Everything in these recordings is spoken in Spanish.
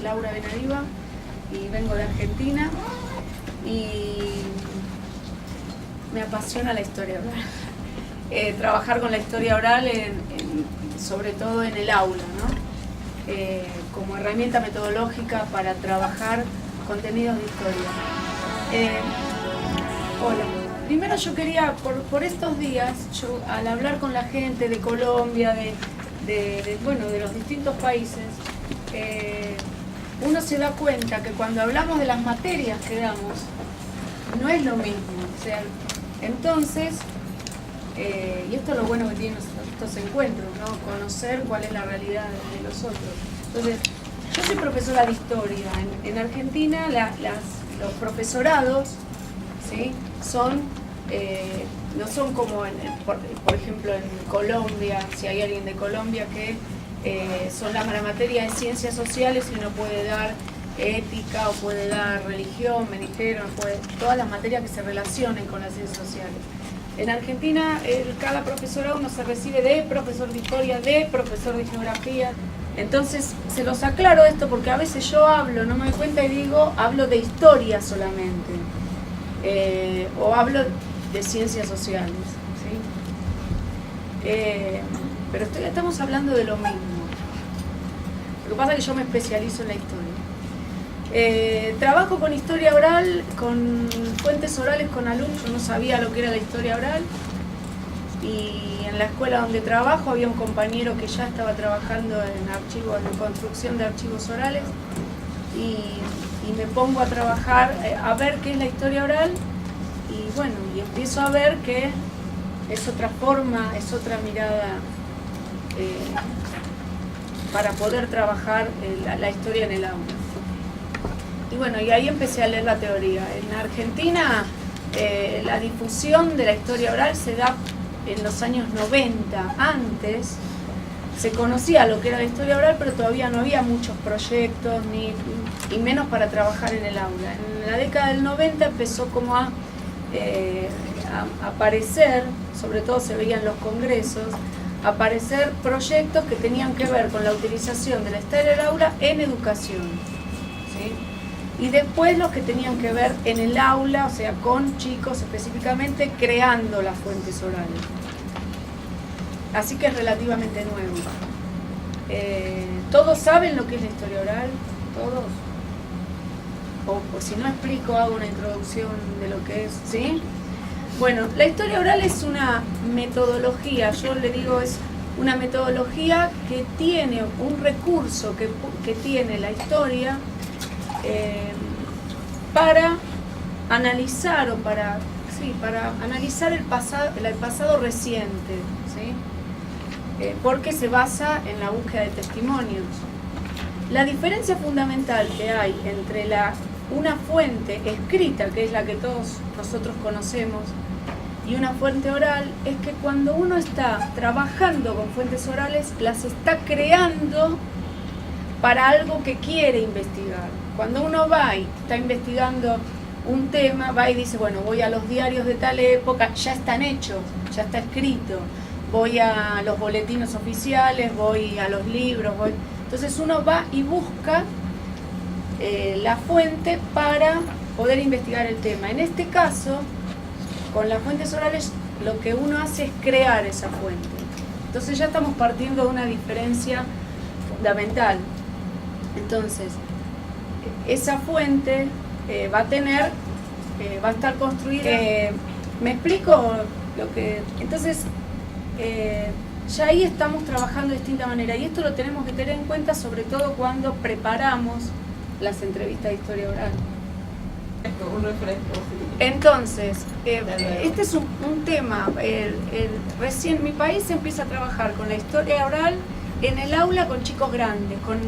Laura Benariva y vengo de Argentina y me apasiona la historia oral. Trabajar con la historia oral, sobre todo en el aula, ¿no? Como herramienta metodológica para trabajar contenidos de historia. Hola. Primero yo quería, por estos días, yo al hablar con la gente de Colombia, de los distintos países, uno se da cuenta que cuando hablamos de las materias que damos, no es lo mismo. O sea, entonces, y esto es lo bueno que tienen estos encuentros, ¿no? Conocer cuál es la realidad de los otros. Entonces, yo soy profesora de historia. En Argentina los profesorados, ¿sí? No son como, por ejemplo, en Colombia, si hay alguien de Colombia que son la materia de ciencias sociales y uno puede dar ética o puede dar religión, me dijeron, todas las materias que se relacionen con las ciencias sociales. En Argentina, cada profesorado uno se recibe de profesor de historia, de profesor de geografía. Entonces, se los aclaro esto porque a veces yo hablo, no me doy cuenta y hablo de historia solamente. O hablo de ciencias sociales, ¿sí? Pero estamos hablando de lo mismo. Lo que pasa es que yo me especializo en la historia. Trabajo con historia oral, con fuentes orales con alumnos. Yo no sabía lo que era la historia oral. Y en la escuela donde trabajo había un compañero que ya estaba trabajando en construcción de archivos orales. Y me pongo a trabajar, a ver qué es la historia oral y empiezo a ver que es otra forma, es otra mirada para poder trabajar la historia en el aula. Y ahí empecé a leer la teoría. En Argentina la difusión de la historia oral se da en los años 90. Antes se conocía lo que era la historia oral, pero todavía no había muchos proyectos, y menos para trabajar en el aula. En la década del 90 empezó como a aparecer, sobre todo se veían los congresos, aparecer proyectos que tenían que ver con la utilización de la historia del aula en educación, ¿sí? Y después los que tenían que ver en el aula, o sea, con chicos específicamente, creando las fuentes orales. Así que es relativamente nuevo. ¿Todos saben lo que es la historia oral? ¿Todos? O si no explico, hago una introducción de lo que es, ¿sí? Bueno, la historia oral es una metodología, yo le digo, es una metodología que tiene un recurso que tiene la historia para analizar para analizar el pasado reciente, ¿sí? Porque se basa en la búsqueda de testimonios. La diferencia fundamental que hay entre una fuente escrita, que es la que todos nosotros conocemos, y una fuente oral, es que cuando uno está trabajando con fuentes orales, las está creando para algo que quiere investigar. Cuando uno va y está investigando un tema, va y dice, bueno, voy a los diarios de tal época, ya están hechos, ya está escrito, voy a los boletines oficiales, voy a los libros, entonces uno va y busca la fuente para poder investigar el tema. En este caso, con las fuentes orales, lo que uno hace es crear esa fuente. Entonces ya estamos partiendo de una diferencia fundamental. Entonces, esa fuente va a estar construida. ¿Me explico lo que? Entonces, ya ahí estamos trabajando de distinta manera, y esto lo tenemos que tener en cuenta sobre todo cuando preparamos las entrevistas de historia oral. Un refresco, sí. Entonces, este es un tema, recién mi país empieza a trabajar con la historia oral en el aula con chicos grandes, con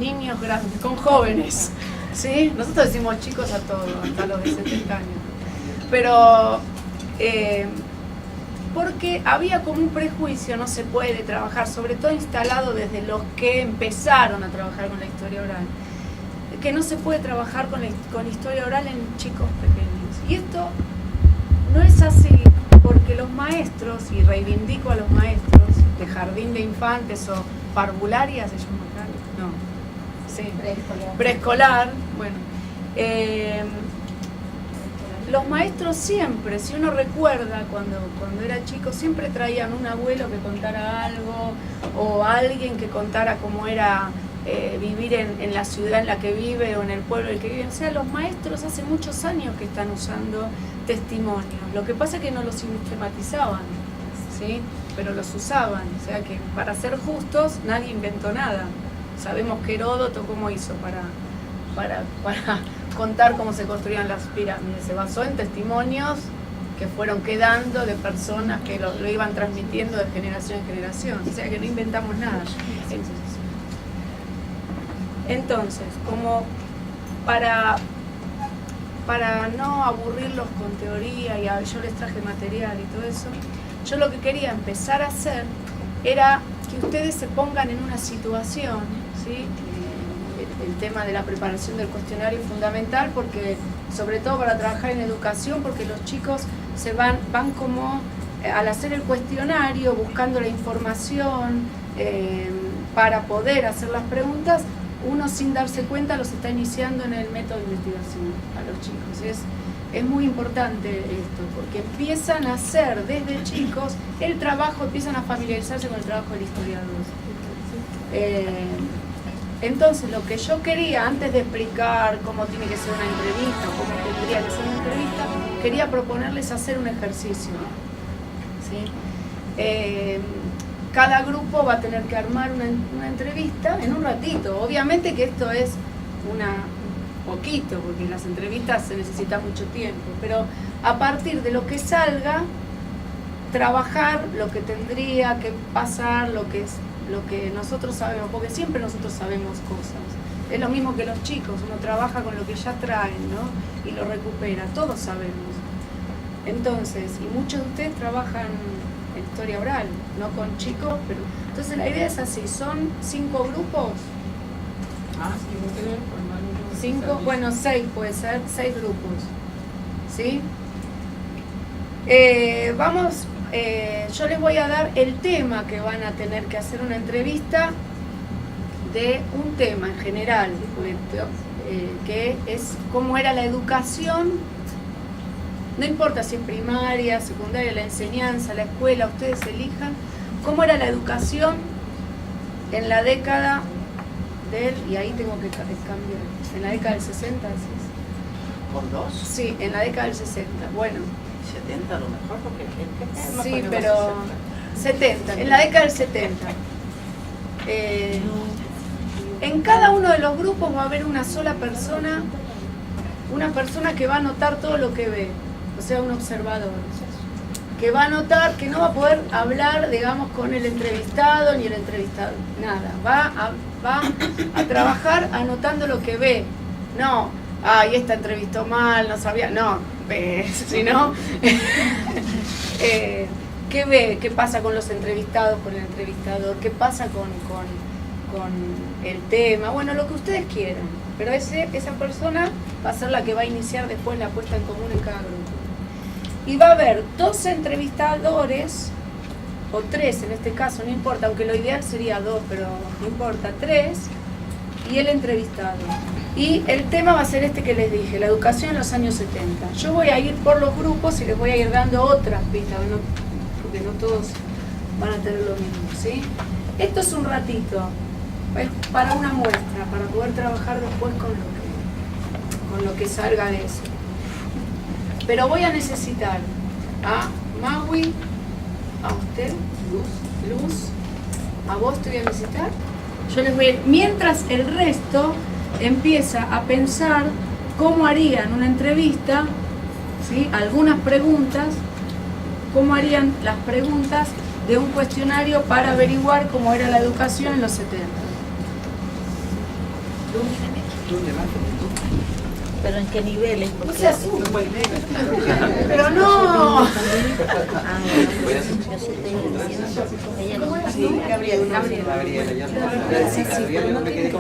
niños grandes, con jóvenes, ¿sí? Nosotros decimos chicos a todos, hasta los de 70 años. Pero, porque había como un prejuicio, no se puede trabajar, sobre todo instalado desde los que empezaron a trabajar con la historia oral, que no se puede trabajar con historia oral en chicos pequeños. Y esto no es así, porque los maestros, y reivindico a los maestros de jardín de infantes o parvularia, se llama acá, no, sí, preescolar, bueno. Los maestros siempre, si uno recuerda cuando era chico, siempre traían un abuelo que contara algo o alguien que contara cómo era vivir en la ciudad en la que vive o en el pueblo en el que vive. O sea, los maestros hace muchos años que están usando testimonios. Lo que pasa es que no los sistematizaban, ¿sí? Pero los usaban. O sea que, para ser justos, nadie inventó nada. Sabemos que Heródoto cómo hizo para contar cómo se construían las pirámides. Se basó en testimonios que fueron quedando de personas que lo iban transmitiendo de generación en generación. O sea que no inventamos nada. Entonces, como para no aburrirlos con teoría, y yo les traje material y todo eso, yo lo que quería empezar a hacer era que ustedes se pongan en una situación, ¿sí? El tema de la preparación del cuestionario es fundamental, porque, sobre todo para trabajar en educación, porque los chicos se van como al hacer el cuestionario, buscando la información para poder hacer las preguntas, uno sin darse cuenta los está iniciando en el método de investigación a los chicos. Es muy importante esto, porque empiezan a hacer desde chicos el trabajo, empiezan a familiarizarse con el trabajo del historiador. Entonces, lo que yo quería, antes de explicar cómo tiene que ser una entrevista, cómo tendría que ser una entrevista, quería proponerles hacer un ejercicio, ¿sí? Cada grupo va a tener que armar una entrevista en un ratito. Obviamente que esto es un poquito, porque en las entrevistas se necesita mucho tiempo, pero a partir de lo que salga, trabajar lo que tendría que pasar, lo que nosotros sabemos, porque siempre nosotros sabemos cosas. Es lo mismo que los chicos, uno trabaja con lo que ya traen, ¿no? Y lo recupera, todos sabemos. Entonces, y muchos de ustedes trabajan en historia oral, no con chicos, pero... Entonces la idea es así, son 5 grupos. Sí, no quería formar un grupo. 5, bueno, 6 puede ser, 6 grupos, ¿sí? Yo les voy a dar el tema que van a tener que hacer una entrevista de un tema en general, que es cómo era la educación, no importa si es primaria, secundaria, la enseñanza, la escuela, ustedes elijan, cómo era la educación en la década y ahí tengo que cambiar, en la década del 60, ¿sí? ¿Por 2? Sí, en la década del 60, bueno. 70 a lo mejor, porque Sí, pero 70, en la década del 70. En cada uno de los grupos va a haber una sola persona, una persona que va a anotar todo lo que ve, o sea, un observador, que va a anotar, que no va a poder hablar, digamos, con el entrevistado ni el entrevistado, nada, va a trabajar anotando lo que ve, no, ay, esta entrevistó mal, no sabía, no, sino ¿qué ve? ¿Qué pasa con los entrevistados, con el entrevistador? ¿Qué pasa con el tema? Bueno, lo que ustedes quieran, pero esa persona va a ser la que va a iniciar después la puesta en común en cada grupo. Y va a haber 2 entrevistadores, o 3 en este caso, no importa, aunque lo ideal sería 2, pero no importa, 3, y el entrevistado. Y el tema va a ser este que les dije, la educación en los años 70. Yo voy a ir por los grupos y les voy a ir dando otras pistas, porque no todos van a tener lo mismo, ¿sí? Esto es un ratito, es para una muestra, para poder trabajar después con lo que salga de eso. Pero voy a necesitar a Maui, a usted, Luz, a vos te voy a necesitar. Yo les voy a ir, mientras el resto empieza a pensar cómo harían una entrevista, ¿sí? Algunas preguntas, cómo harían las preguntas de un cuestionario para averiguar cómo era la educación en los 70. ¿Pero en qué niveles? No se asuste. Pero no. Yo sí estoy diciendo. Ella no. Sí, Gabriela. Sí, sí, pero no tiene que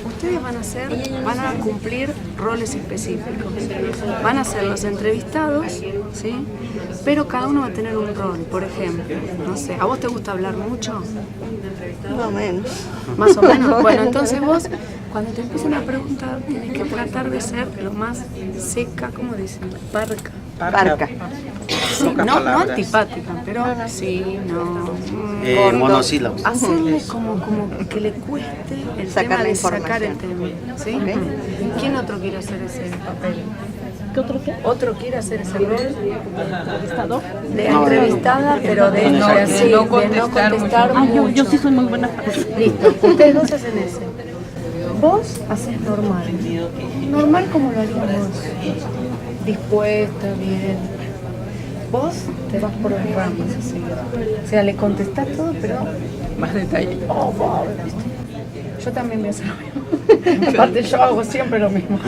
ustedes van a cumplir roles específicos. Van a ser los entrevistados, ¿sí? Pero cada uno va a tener un rol. Por ejemplo, no sé, ¿a vos te gusta hablar mucho? Más o menos. Más o menos. Bueno, entonces vos, cuando te empiecen a preguntar, tienes que tratar de ser lo más seca, ¿cómo dicen? Parca. Parca. Sí, no antipática, pero sí, no. Monosílabos. Hacerle como que le cueste el Sacar tema la de sacar información. el tema. ¿Sí? Ok. ¿Quién otro quiere hacer ese papel? ¿Qué otro qué? ¿Otro quiere hacer ese rol? ¿Entrevistador? De entrevistada, pero de no contestar mucho. Yo sí soy muy buena para eso. Listo, ustedes dos hacen ese. Vos haces normal. Normal como lo harías vos. Dispuesta, bien. Vos te vas por las ramas, así. O sea, le contestás todo, pero Más detalle. yo también voy a hacer lo mismo. Aparte, yo hago siempre lo mismo.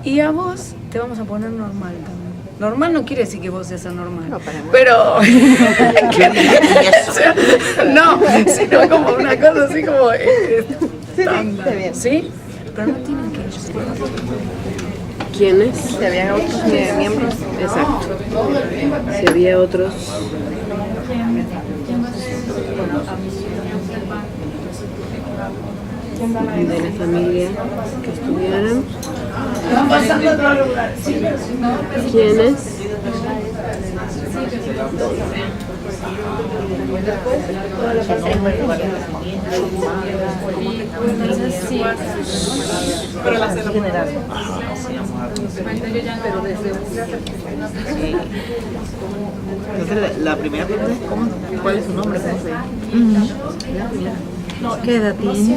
Y a vos te vamos a poner normal también. Normal no quiere decir que vos seas anormal. No, para nada. Pero. No, sino como una cosa así como. Estándar, está bien. ¿sí? Pero no tienen que ir. ¿Quiénes? Si había otros miembros. Exacto. Si había otros. De la familia que estuvieran. Están pasando a otro lugar. Sí. ¿Quiénes? Entonces, la primera pregunta es ¿cuál es su nombre? ¿Qué edad tienes?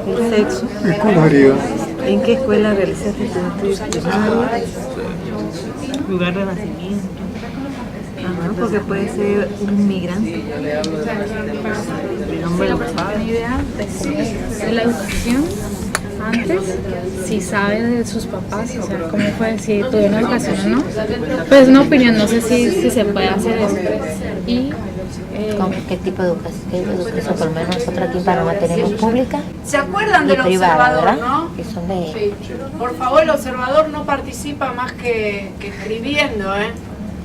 ¿El sexo? ¿En qué escuela realizaste tus estudios primarios? Lugar de nacimiento. Ajá, porque puede ser un inmigrante. Nombre del papá. Una idea de la educación antes, si sabe de sus papás, o sea, cómo fue, si tuvieron educación o no. Pues una opinión, no sé si se puede hacer eso. Y ¿Qué tipo de educación? Por lo menos nosotros aquí en Panamá tenemos pública ¿Se acuerdan y del privada, observador, ¿verdad? no? Que son de... Sí. Por favor, el observador no participa más que escribiendo, ¿eh?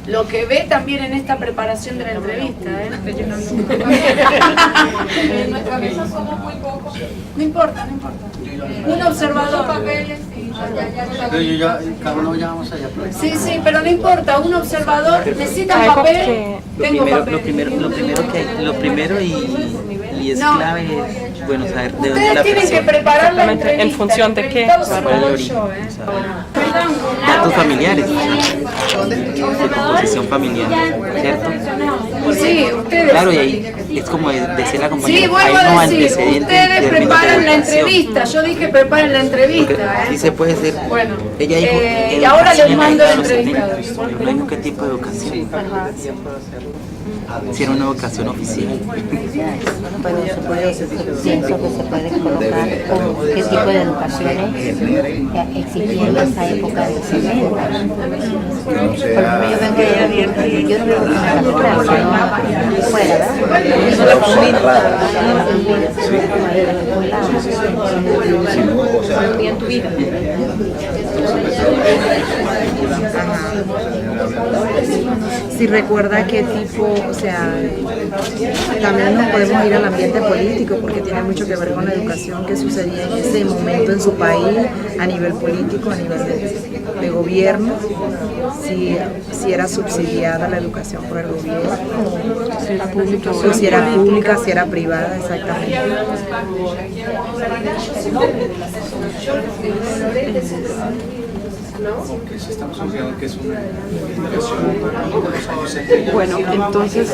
Lo que ve también en esta preparación de la entrevista, ¿eh? En nuestra mesa somos muy pocos. No importa, no importa. Un observador. Cada uno llamamos allá. Sí, sí, pero no importa. Un observador. ¿Necesitan papel? Tengo papel. Lo primero y es No. clave es, bueno, saber de dónde Ustedes la tienen que persona. preparar la Exactamente, entrevista. en función de qué. Entrevistado ¿Cuál es el soy origen? yo, O sea, datos familiares, de composición familiar, ¿cierto? Sí, ustedes. Claro, y ahí es como decía la compañera, Sí, hay vuelvo no a decir, antecedentes ustedes términos de preparan la educación. entrevista. Yo dije preparen la Porque entrevista, sí ¿eh? se puede hacer. Bueno, Ella dijo, y ahora les educación mando en el los entrevistado. 70, no dijo qué tipo de educación. Si era una educación oficial. Pero pienso que se puede colocar con qué tipo de educaciones existía en esa época de los 70. Por lo menos yo vengo de abierto y yo no veo una educación fuera, ¿verdad? No la combino. un día en tu vida. Si recuerda qué tipo, o sea, también nos podemos ir al ambiente político porque tiene mucho que ver con la educación que sucedía en ese momento en su país, a nivel político, a nivel de gobierno, si era subsidiada la educación por el gobierno, Si era pública o si era pública, si era privada, exactamente. Bueno, entonces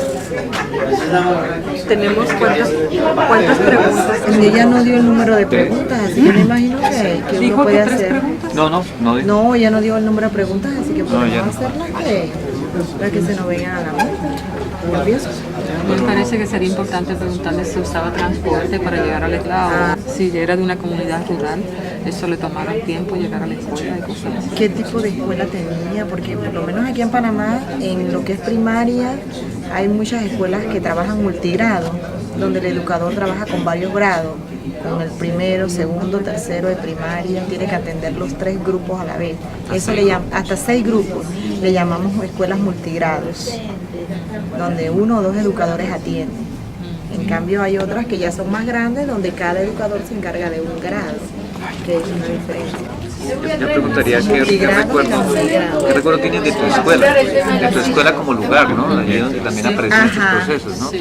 tenemos cuántas preguntas. Ella no dio el número de preguntas, así que me imagino que uno Dijo puede que 3 hacer. preguntas. No, No, ella no dio el número de preguntas, así que podemos ya no. hacerlas para que se nos vengan a la mente. ¿Nerviosos? Me parece que sería importante preguntarle si usaba transporte para llegar a la escuela o si era de una comunidad rural, eso le tomaba tiempo llegar a la escuela y cosas así. ¿Qué tipo de escuela tenía? Porque por lo menos aquí en Panamá, en lo que es primaria, hay muchas escuelas que trabajan multigrado, donde el educador trabaja con varios grados, con el primero, segundo, tercero de primaria, tiene que atender los 3 grupos a la vez. Eso le llama, hasta 6 grupos, le llamamos escuelas multigrados, donde 1 o 2 educadores atienden. En cambio hay otras que ya son más grandes, donde cada educador se encarga de un grado, que es una diferencia. Yo preguntaría qué recuerdo tienes de tu escuela como lugar, ¿no? Allí donde también aparecen esos procesos, ¿no?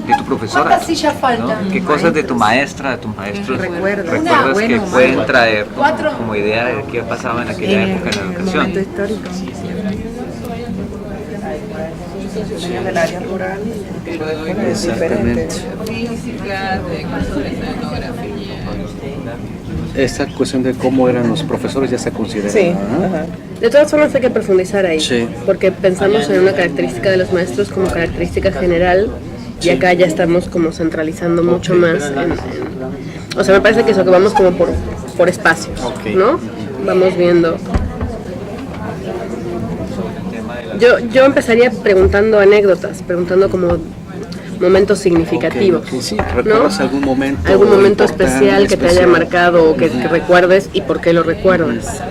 De tu profesora, ¿Cuántas sillas faltan? ¿no? ¿Qué cosas de tu maestra, de tus maestros Recuerdos. recuerdas que Bueno, pueden traer ¿4? como idea de qué pasaba en aquella época en la el educación? momento histórico. Niños del área rural, Exactamente. Esta cuestión de cómo eran los profesores ya se considera. Sí, ¿no? ajá. De todas formas hay que profundizar ahí, Sí. porque pensamos en una característica de los maestros como característica general y acá ya estamos como centralizando mucho más o sea, me parece que eso, que vamos como por espacios, ¿no? Vamos viendo. Yo empezaría preguntando anécdotas, preguntando como momentos significativos, Ok, sí. ¿no? ¿Recuerdas algún momento especial importante, que te haya marcado o que recuerdes y por qué lo recuerdas?